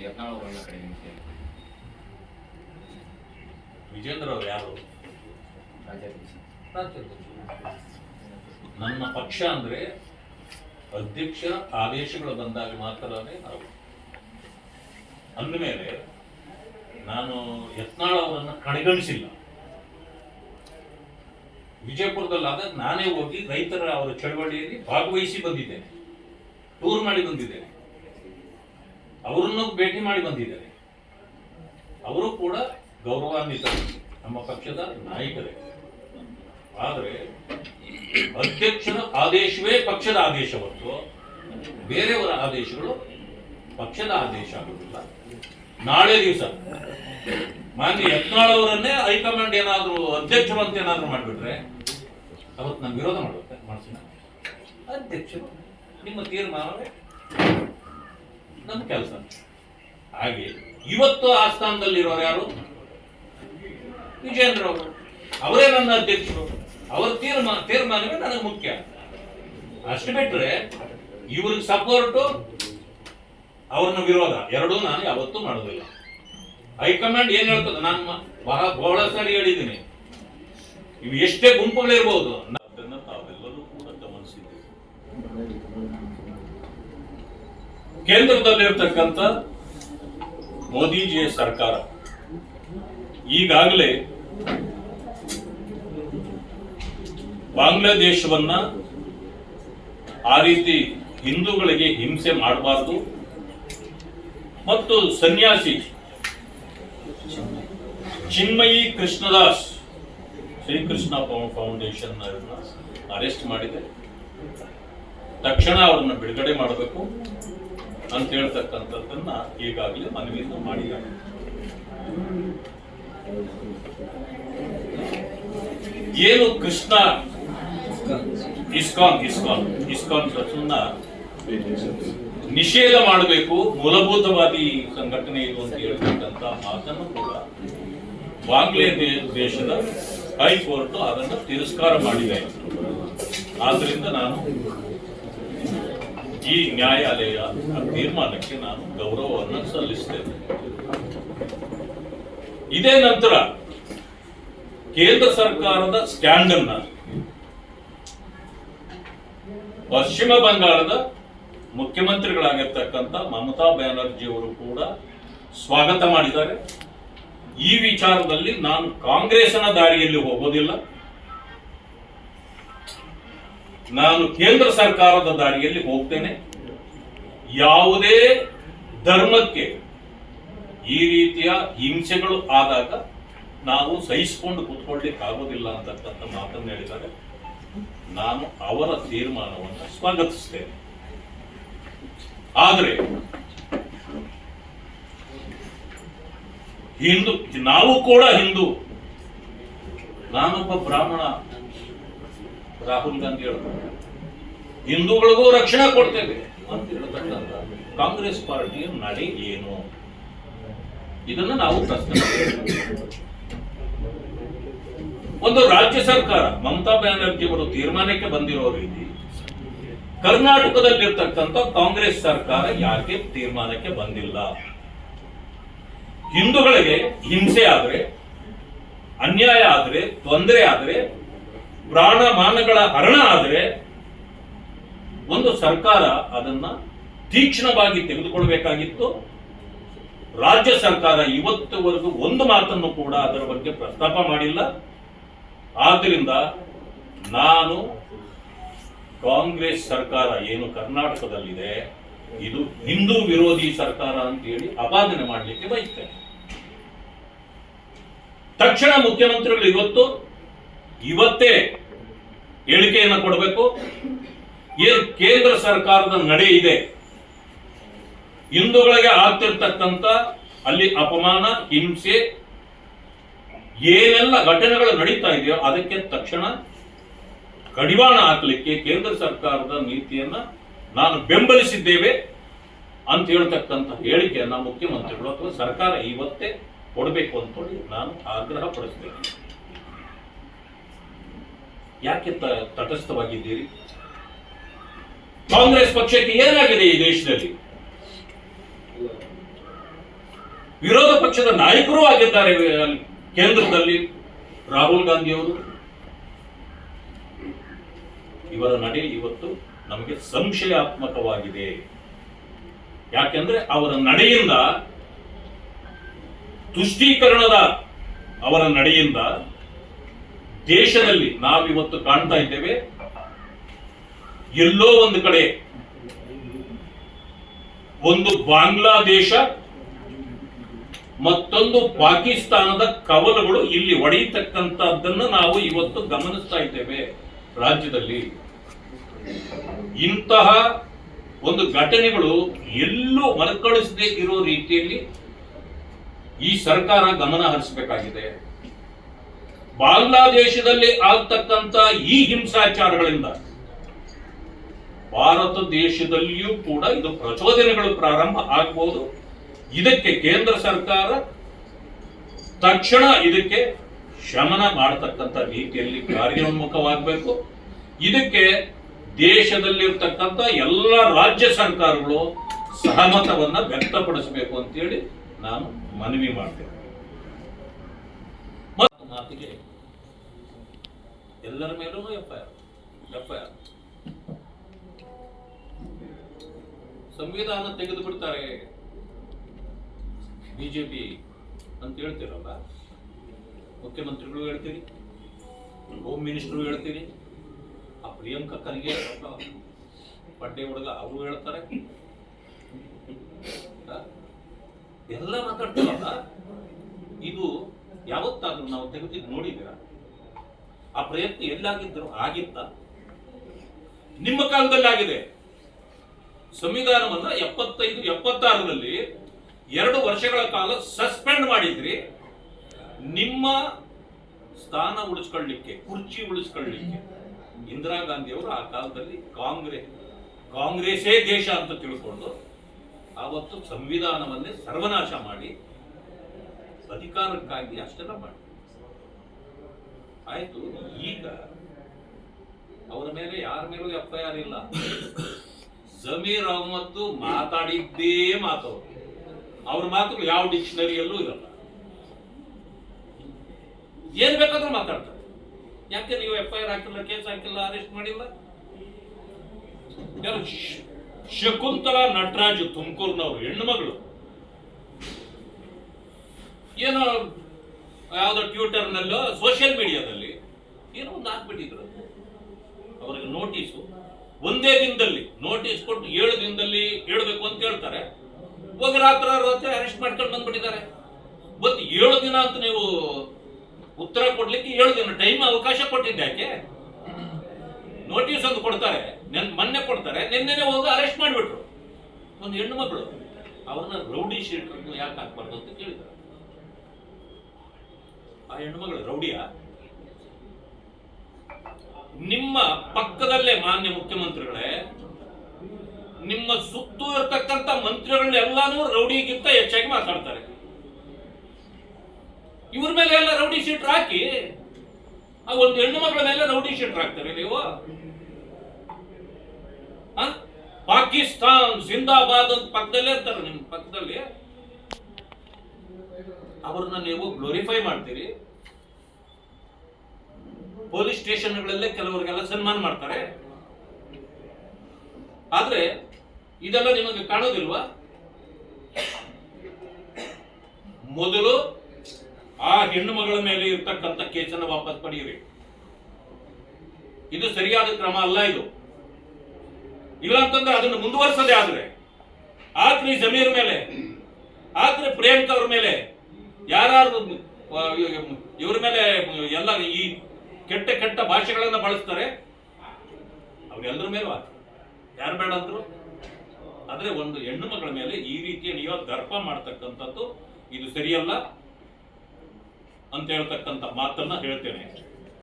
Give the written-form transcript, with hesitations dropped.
ಯತ್ನಾಳ್ ಕಡೆಗೆ ವಿಜೇಂದ್ರ ಅವರು ಯಾರು? ನನ್ನ ಪಕ್ಷ ಅಂದ್ರೆ ಅಧ್ಯಕ್ಷರ ಆದೇಶಗಳು ಬಂದಾಗ ಮಾತ್ರನೇ ನಾವು. ಅಂದಮೇಲೆ ನಾನು ಯತ್ನಾಳ್ ಅವರನ್ನ ಕಡೆಗಣಿಸಿಲ್ಲ. ವಿಜಯಪುರದಲ್ಲಾದಾಗ ನಾನೇ ಹೋಗಿ ರೈತರ ಅವರ ಚಳವಳಿಯಲ್ಲಿ ಭಾಗವಹಿಸಿ ಬಂದಿದ್ದೇನೆ, ಟೂರ್ ಮಾಡಿ ಬಂದಿದ್ದೇನೆ, ಅವರನ್ನು ಭೇಟಿ ಮಾಡಿ ಬಂದಿದ್ದೇನೆ. ಅವರು ಕೂಡ ಗೌರವಾನ್ವಿತ ನಮ್ಮ ಪಕ್ಷದ ನಾಯಕರೇ. ಆದರೆ ಅಧ್ಯಕ್ಷರ ಆದೇಶವೇ ಪಕ್ಷದ ಆದೇಶ ಹೊರತು ಬೇರೆಯವರ ಆದೇಶಗಳು ಪಕ್ಷದ ಆದೇಶ ಆಗುವುದಿಲ್ಲ. ನಾಳೆ ದಿವಸ ಮಾನ್ಯ ಯತ್ನಾಳ್ ಅವರನ್ನೇ ಹೈಕಮಾಂಡ್ ಏನಾದ್ರು ಅಧ್ಯಕ್ಷರು ಅಂತ ಏನಾದ್ರು ಮಾಡಿಬಿಟ್ರೆ ಅವತ್ತು ನಾನು ವಿರೋಧ ಮಾಡ್ತೀನಿ. ಅಧ್ಯಕ್ಷರು ನಿಮ್ಮ ತೀರ್ಮಾನವೇ ನಮ್ಮ ಕೆಲಸ. ಹಾಗೆ ಇವತ್ತು ಆ ಸ್ಥಾನದಲ್ಲಿರೋರು ಯಾರು? ವಿಜೇಂದ್ರ ಅವರು. ಅವರೇ ನನ್ನ ಅಧ್ಯಕ್ಷರು. ಅವರ ತೀರ್ಮಾನವೇ ನನಗೆ ಮುಖ್ಯ. ಅಷ್ಟು ಬಿಟ್ರೆ ಇವ್ರಿಗೆ ಸಪೋರ್ಟು ಅವ್ರನ್ನ ವಿರೋಧ ಎರಡೂ ನಾನು ಯಾವತ್ತೂ ಮಾಡೋದಿಲ್ಲ. ಹೈಕಮಾಂಡ್ ಏನ್ ಹೇಳ್ತದೆ, ನಾನು ಬಹಳ ಸಾರಿ ಹೇಳಿದ್ದೀನಿ, ಇವು ಎಷ್ಟೇ ಗುಂಪುಗಳಿರ್ಬೋದು ಅದನ್ನ ತಾವೆಲ್ಲರೂ ಕೂಡ ಗಮನಿಸಿದ್ದೀವಿ. ಕೇಂದ್ರದಲ್ಲಿರ್ತಕ್ಕಂಥ ಮೋದಿಜಿಯ ಸರ್ಕಾರ ಈಗಾಗಲೇ ಬಾಂಗ್ಲಾದೇಶವನ್ನ ಆ ರೀತಿ ಹಿಂದೂಗಳಿಗೆ ಹಿಂಸೆ ಮಾಡಬಾರದು ಮತ್ತು ಸನ್ಯಾಸಿ ಚಿನ್ಮಯಿ ಕೃಷ್ಣದಾಸ್ ಶ್ರೀಕೃಷ್ಣ ಫೌಂಡೇಶನ್ ಅರೆಸ್ಟ್ ಮಾಡಿದೆ. ತಕ್ಷಣ ಅವರನ್ನು ಬಿಡುಗಡೆ ಮಾಡಬೇಕು ಅಂತ ಹೇಳ್ತಕ್ಕಂಥದ್ದನ್ನ ಈಗಾಗಲೇ ಮನವಿಯನ್ನು ಮಾಡಿದ್ದಾರೆ. ಏನು ಕೃಷ್ಣ ಇಸ್ಕಾನ್ ಟ್ರಸ್ಟ್ನ ನಿಷೇಧ ಮಾಡಬೇಕು, ಮೂಲಭೂತವಾದಿ ಸಂಘಟನೆ ಇದು ಅಂತ ಹೇಳ್ತಕ್ಕಂಥ ಮಾತನ್ನು ಕೂಡ ಬಾಂಗ್ಲಾದೇಶದ ಹೈಕೋರ್ಟ್ ಅದನ್ನು ತಿರಸ್ಕಾರ ಮಾಡಿದೆ. ಆದ್ರಿಂದ ನಾನು ಈ ನ್ಯಾಯಾಲಯ ತೀರ್ಮಾನಕ್ಕೆ ನಾನು ಗೌರವವನ್ನು ಸಲ್ಲಿಸ್ತೇನೆ. ಇದೇ ನಂತರ ಕೇಂದ್ರ ಸರ್ಕಾರದ ಸ್ಟ್ಯಾಂಡ್ ಅನ್ನ ಪಶ್ಚಿಮ ಬಂಗಾಳದ ಮುಖ್ಯಮಂತ್ರಿಗಳಾಗಿರ್ತಕ್ಕಂಥ ಮಮತಾ ಬ್ಯಾನರ್ಜಿ ಅವರು ಕೂಡ ಸ್ವಾಗತ ಮಾಡಿದ್ದಾರೆ. ಈ ವಿಚಾರದಲ್ಲಿ ನಾನು ಕಾಂಗ್ರೆಸ್ನ ದಾರಿಯಲ್ಲಿ ಹೋಗೋದಿಲ್ಲ, ನಾನು ಕೇಂದ್ರ ಸರ್ಕಾರದ ದಾರಿಯಲ್ಲಿ ಹೋಗ್ತೇನೆ. ಯಾವುದೇ ಧರ್ಮಕ್ಕೆ ಈ ರೀತಿಯ ಹಿಂಸೆಗಳು ಆದಾಗ ನಾವು ಸಹಿಸಿಕೊಂಡು ಕೂತ್ಕೊಳ್ಳಿಕ್ಕೆ ಆಗೋದಿಲ್ಲ ಅಂತಕ್ಕಂಥ ಮಾತನ್ನು ಹೇಳಿದ್ದಾರೆ. ನಾನು ಅವರ ತೀರ್ಮಾನವನ್ನು ಸ್ವಾಗತಿಸ್ತೇನೆ. ಆದರೆ ಹಿಂದೂ, ನಾವು ಕೂಡ ಹಿಂದೂ, ನಾನೊಬ್ಬ ಬ್ರಾಹ್ಮಣ, ರಾಹುಲ್ ಗಾಂಧಿ ಹೇಳ್ತಾರೆ ಹಿಂದೂಗಳಿಗೂ ರಕ್ಷಣೆ ಕೊಡ್ತೇವೆ ಅಂತ ಹೇಳ್ತಕ್ಕಂಥ ಕಾಂಗ್ರೆಸ್ ಪಾರ್ಟಿಯ ನಡೆ ಏನು? ಇದನ್ನು ನಾವು ಪ್ರಶ್ನೆ ಒಂದು ರಾಜ್ಯ ಸರ್ಕಾರ ಮಮತಾ ಬ್ಯಾನರ್ಜಿ ಅವರು ತೀರ್ಮಾನಕ್ಕೆ ಬಂದಿರೋ ರೀತಿ ಕರ್ನಾಟಕದಲ್ಲಿರ್ತಕ್ಕಂಥ ಕಾಂಗ್ರೆಸ್ ಸರ್ಕಾರ ಯಾಕೆ ತೀರ್ಮಾನಕ್ಕೆ ಬಂದಿಲ್ಲ? ಹಿಂದೂಗಳಿಗೆ ಹಿಂಸೆ ಆದ್ರೆ, ಅನ್ಯಾಯ ಆದ್ರೆ, ತೊಂದರೆ ಆದ್ರೆ, ಪ್ರಾಣ ಮಾನಗಳ ಹರಣ ಆದ್ರೆ ಒಂದು ಸರ್ಕಾರ ಅದನ್ನ ತೀಕ್ಷ್ಣವಾಗಿ ತೆಗೆದುಕೊಳ್ಬೇಕಾಗಿತ್ತು. ರಾಜ್ಯ ಸರ್ಕಾರ ಇವತ್ತುವರೆಗೂ ಒಂದು ಮಾತನ್ನು ಕೂಡ ಅದರ ಬಗ್ಗೆ ಪ್ರಸ್ತಾಪ ಮಾಡಿಲ್ಲ. ಆದ್ದರಿಂದ ನಾನು ಕಾಂಗ್ರೆಸ್ ಸರ್ಕಾರ ಏನು ಕರ್ನಾಟಕದಲ್ಲಿದೆ ಇದು ಹಿಂದೂ ವಿರೋಧಿ ಸರ್ಕಾರ ಅಂತ ಹೇಳಿ ಅಪಾದನೆ ಮಾಡಲಿಕ್ಕೆ ಬಯಸ್ತೇನೆ. ತಕ್ಷಣ ಮುಖ್ಯಮಂತ್ರಿಗಳು ಇವತ್ತೇ ಹೇಳಿಕೆಯನ್ನು ಕೊಡಬೇಕು. ಏನು ಕೇಂದ್ರ ಸರ್ಕಾರದ ನಡೆ ಇದೆ, ಹಿಂದೂಗಳಿಗೆ ಆಗ್ತಿರ್ತಕ್ಕಂಥ ಅಲ್ಲಿ ಅಪಮಾನ, ಹಿಂಸೆ, ಏನೆಲ್ಲ ಘಟನೆಗಳು ನಡೀತಾ ಇದೆಯೋ ಅದಕ್ಕೆ ತಕ್ಷಣ ಕಡಿವಾಣ ಹಾಕಲಿಕ್ಕೆ ಕೇಂದ್ರ ಸರ್ಕಾರದ ನೀತಿಯನ್ನ ನಾನು ಬೆಂಬಲಿಸಿದ್ದೇವೆ ಅಂತ ಹೇಳ್ತಕ್ಕಂಥ ಹೇಳಿಕೆಯನ್ನ ಮುಖ್ಯಮಂತ್ರಿಗಳು ಅಥವಾ ಸರ್ಕಾರ ಇವತ್ತೇ ಕೊಡಬೇಕು ಅಂತೇಳಿ ನಾನು ಆಗ್ರಹ ಪಡಿಸ್ತೇನೆ. ಯಾಕೆ ತಟಸ್ಥವಾಗಿದ್ದೀರಿ? ಕಾಂಗ್ರೆಸ್ ಪಕ್ಷಕ್ಕೆ ಏನಾಗಿದೆ ಈ ದೇಶದಲ್ಲಿ? ವಿರೋಧ ಪಕ್ಷದ ನಾಯಕರೂ ಆಗಿದ್ದಾರೆ ಕೇಂದ್ರದಲ್ಲಿ ರಾಹುಲ್ ಗಾಂಧಿ ಅವರು. ಇವರ ನಡೆ ಇವತ್ತು ನಮಗೆ ಸಂಶಯಾತ್ಮಕವಾಗಿದೆ. ಯಾಕೆಂದ್ರೆ ಅವರ ನಡೆಯಿಂದ, ತುಷ್ಟೀಕರಣದ ಅವರ ನಡೆಯಿಂದ ದೇಶದಲ್ಲಿ ನಾವಿವತ್ತು ಕಾಣ್ತಾ ಇದ್ದೇವೆ, ಎಲ್ಲೋ ಒಂದು ಕಡೆ ಒಂದು ಬಾಂಗ್ಲಾದೇಶ ಮತ್ತೊಂದು ಪಾಕಿಸ್ತಾನದ ಕವಲುಗಳು ಇಲ್ಲಿ ಒಡೆಯತಕ್ಕಂಥದ್ದನ್ನು ನಾವು ಇವತ್ತು ಗಮನಿಸ್ತಾ ಇದ್ದೇವೆ ರಾಜ್ಯದಲ್ಲಿ. ಇಂತಹ ಒಂದು ಘಟನೆಗಳು ಎಲ್ಲೂ ಮರುಕಳಿಸದೇ ಇರೋ ರೀತಿಯಲ್ಲಿ ಈ ಸರ್ಕಾರ ಗಮನ ಹರಿಸಬೇಕಾಗಿದೆ. ಬಾಂಗ್ಲಾದೇಶದಲ್ಲಿ ಆಗ್ತಕ್ಕಂಥ ಈ ಹಿಂಸಾಚಾರಗಳಿಂದ ಭಾರತ ದೇಶದಲ್ಲಿಯೂ ಕೂಡ ಇದು ಪ್ರಚೋದನೆಗಳು ಪ್ರಾರಂಭ ಆಗಬಹುದು. ಇದಕ್ಕೆ ಕೇಂದ್ರ ಸರ್ಕಾರ ತಕ್ಷಣ ಇದಕ್ಕೆ ಶಮನ ಮಾಡತಕ್ಕಂಥ ರೀತಿಯಲ್ಲಿ ಕಾರ್ಯೋನ್ಮುಖವಾಗಬೇಕು. ಇದಕ್ಕೆ ದೇಶದಲ್ಲಿರ್ತಕ್ಕಂಥ ಎಲ್ಲ ರಾಜ್ಯ ಸರ್ಕಾರಗಳು ಸಹಮತವನ್ನ ವ್ಯಕ್ತಪಡಿಸಬೇಕು ಅಂತೇಳಿ ನಾನು ಮನವಿ ಮಾಡ್ತೇನೆ. ಮಾತಿಗೆ ಎಲ್ಲರ ಮೇಲೂ ಎಫ್ಐಆರ್ ಸಂವಿಧಾನ ತೆಗೆದು ಬಿಡ್ತಾರೆ ಬಿಜೆಪಿ ಅಂತ ಹೇಳ್ತೀರಲ್ಲ, ಮುಖ್ಯಮಂತ್ರಿಗಳು ಹೇಳ್ತೀರಿ, ಹೋಮ್ ಮಿನಿಸ್ಟರ್ ಹೇಳ್ತೀರಿ, ಆ ಪ್ರಿಯಾಂಕಾ ಖರ್ಗೆ ಪಡ್ಡೆ ಹುಡುಗ ಅವರು ಹೇಳ್ತಾರೆ, ಎಲ್ಲ ಮಾತಾಡ್ತಾರಲ್ಲ. ಇದು ಯಾವತ್ತಾದ್ರೂ ನಾವು ತೆಗೆದಿದ್ದು ನೋಡಿದ್ದೀರ? ಆ ಪ್ರಯತ್ನ ಎಲ್ಲಾಗಿದ್ರು ಆಗಿತ್ತ? ನಿಮ್ಮ ಕಾಲದಲ್ಲಿ ಆಗಿದೆ. ಸಂವಿಧಾನವನ್ನ 75-76ರಲ್ಲಿ 2 ವರ್ಷಗಳ ಕಾಲ ಸಸ್ಪೆಂಡ್ ಮಾಡಿದ್ರಿ. ನಿಮ್ಮ ಸ್ಥಾನ ಉಳಿಸ್ಕೊಳ್ಳಿಕ್ಕೆ, ಕುರ್ಚಿ ಉಳಿಸ್ಕೊಳ್ಳಿಕ್ಕೆ ಇಂದಿರಾ ಗಾಂಧಿ ಅವರು ಆ ಕಾಲದಲ್ಲಿ ಕಾಂಗ್ರೆಸ್ಸೇ ದೇಶ ಅಂತ ತಿಳ್ಕೊಂಡು ಆವತ್ತು ಸಂವಿಧಾನವನ್ನೇ ಸರ್ವನಾಶ ಮಾಡಿ ಅಧಿಕಾರಕ್ಕಾಗಿ ಅಷ್ಟೆಲ್ಲ ಮಾಡಿ ಆಯ್ತು. ಈಗ ಅವರ ಮೇಲೆ ಯಾರ ಮೇಲೂ ಎಫ್ಐಆರ್ ಇಲ್ಲ. ಜಮೀರ್ ಅಹ್ಮದ್ ಮಾತಾಡಿದ್ದೇ ಮಾತು, ಅವ್ರ ಮಾತುಗಳು ಯಾವ ಡಿಕ್ಷನರಿಯಲ್ಲೂ ಇರಲ್ಲ. ಏನ್ ಬೇಕಾದ್ರೂ ಮಾತಾಡ್ತಾರೆ. ಯಾಕೆ ನೀವು ಎಫ್ಐಆರ್ ಹಾಕಿಲ್ಲ, ಕೇಸ್ ಹಾಕಿಲ್ಲ, ಅರೆಸ್ಟ್ ಮಾಡಿಲ್ಲ? ಶಕುಂತಲಾ ನಟರಾಜ್ ತುಮಕೂರಿನವರು ಹೆಣ್ಣು ಮಗಳು ಏನೋ ಯಾವ್ದೋ ಟ್ವಿಟರ್ನಲ್ಲೋ ಸೋಷಿಯಲ್ ಮೀಡಿಯಾದಲ್ಲಿ ಏನೋ ಒಂದು ಹಾಕ್ಬಿಟ್ಟಿದ್ರು. ಅವರಿಗೆ ನೋಟಿಸು ಒಂದೇ ದಿನದಲ್ಲಿ ನೋಟಿಸ್ ಕೊಟ್ಟು 7 ದಿನದಲ್ಲಿ ಹೇಳ್ಬೇಕು ಅಂತ ಹೇಳ್ತಾರೆ. ಹೋಗಿ ರಾತ್ರಿ ಅರೆಸ್ಟ್ ಮಾಡ್ಕೊಂಡು ಬಂದ್ಬಿಟ್ಟಿದ್ದಾರೆ. ಮತ್ತೆ 7 ದಿನ ಅಂತ ನೀವು ಉತ್ತರ ಕೊಡ್ಲಿಕ್ಕೆ 7 ದಿನ ಟೈಮ್ ಅವಕಾಶ ಕೊಟ್ಟಿದ್ದೆ. ಯಾಕೆ ನೋಟಿಸ್ ಒಂದು ಕೊಡ್ತಾರೆ, ಮೊನ್ನೆ ಕೊಡ್ತಾರೆ, ನಿನ್ನೆ ಹೋಗಿ ಅರೆಸ್ಟ್ ಮಾಡಿಬಿಟ್ರು. ಒಂದು ಹೆಣ್ಣು ಮಗಳು, ಅವ್ರನ್ನ ರೌಡಿ ಶೀಟ್ ಯಾಕೆ ಹಾಕ್ಬಾರ್ದು ಅಂತ ಕೇಳಿದ್ದಾರೆ. ಆ ಹೆಣ್ಣು ಮಗಳು ರೌಡಿಯ? ನಿಮ್ಮ ಪಕ್ಕದಲ್ಲೇ ಮಾನ್ಯ ಮುಖ್ಯಮಂತ್ರಿಗಳೇ, ನಿಮ್ಮ ಸುತ್ತೂ ಇರತಕ್ಕಂತ ಮಂತ್ರಿಗಳನ್ನೆಲ್ಲಾನು ರೌಡಿಗಿಂತ ಹೆಚ್ಚಾಗಿ ಮಾತಾಡ್ತಾರೆ. ಇವ್ರ ಮೇಲೆ ಎಲ್ಲ ರೌಡಿ ಶೀಟ್ ಹಾಕಿ ಆ ಒಂದು ಹೆಣ್ಣು ಮಗಳ ಮೇಲೆ ರೌಡಿ ಶೀಟ್ ಹಾಕ್ತಾರೆ ನೀವು. ಪಾಕಿಸ್ತಾನ್ ಜಿಂದಾಬಾದ್ ಅಂತ ಪಕ್ಕದಲ್ಲೇ ಇರ್ತಾರೆ. ನಿಮ್ಮ ಪಕ್ಕದಲ್ಲಿ ಅವ್ರನ್ನ ನೀವು ಗ್ಲೋರಿಫೈ ಮಾಡ್ತೀರಿ. ಪೊಲೀಸ್ ಸ್ಟೇಷನ್ಗಳಲ್ಲೇ ಕೆಲವರಿಗೆಲ್ಲ ಸನ್ಮಾನ ಮಾಡ್ತಾರೆ. ಆದ್ರೆ ಇದೆಲ್ಲ ನಿಮಗೆ ಕಾಣೋದಿಲ್ವಾ? ಮೊದಲು ಆ ಹೆಣ್ಣು ಮಗಳ ಮೇಲೆ ಇರ್ತಕ್ಕಂಥ ಕೇಸನ್ನು ವಾಪಸ್ ಪಡೆಯಿರಿ. ಇದು ಸರಿಯಾದ ಕ್ರಮ ಅಲ್ಲ. ಇದು ಇಲ್ಲ ಅಂತಂದ್ರೆ ಅದನ್ನು ಮುಂದುವರಿಸದೆ ಆದ್ರೆ ಜಮೀರ್ ಮೇಲೆ, ಆದ್ರೆ ಪ್ರಿಯಾಂಕಾ ಅವ್ರ ಮೇಲೆ, ಯಾರು ಇವ್ರ ಮೇಲೆ ಎಲ್ಲ ಈ ಕೆಟ್ಟ ಕೆಟ್ಟ ಭಾಷೆಗಳನ್ನ ಬಳಸ್ತಾರೆ, ಅವ್ರೆಲ್ಲರ ಮೇಲೂ ಯಾರು ಬೇಡ ಅಂದ್ರು. ಆದ್ರೆ ಒಂದು ಹೆಣ್ಣು ಮಗಳ ಮೇಲೆ ಈ ರೀತಿಯ ನೀವು ದರ್ಪ ಮಾಡ್ತಕ್ಕಂಥದ್ದು ಇದು ಸರಿಯಲ್ಲ ಅಂತ ಹೇಳ್ತಕ್ಕಂಥ ಮಾತನ್ನ ಹೇಳ್ತೇನೆ.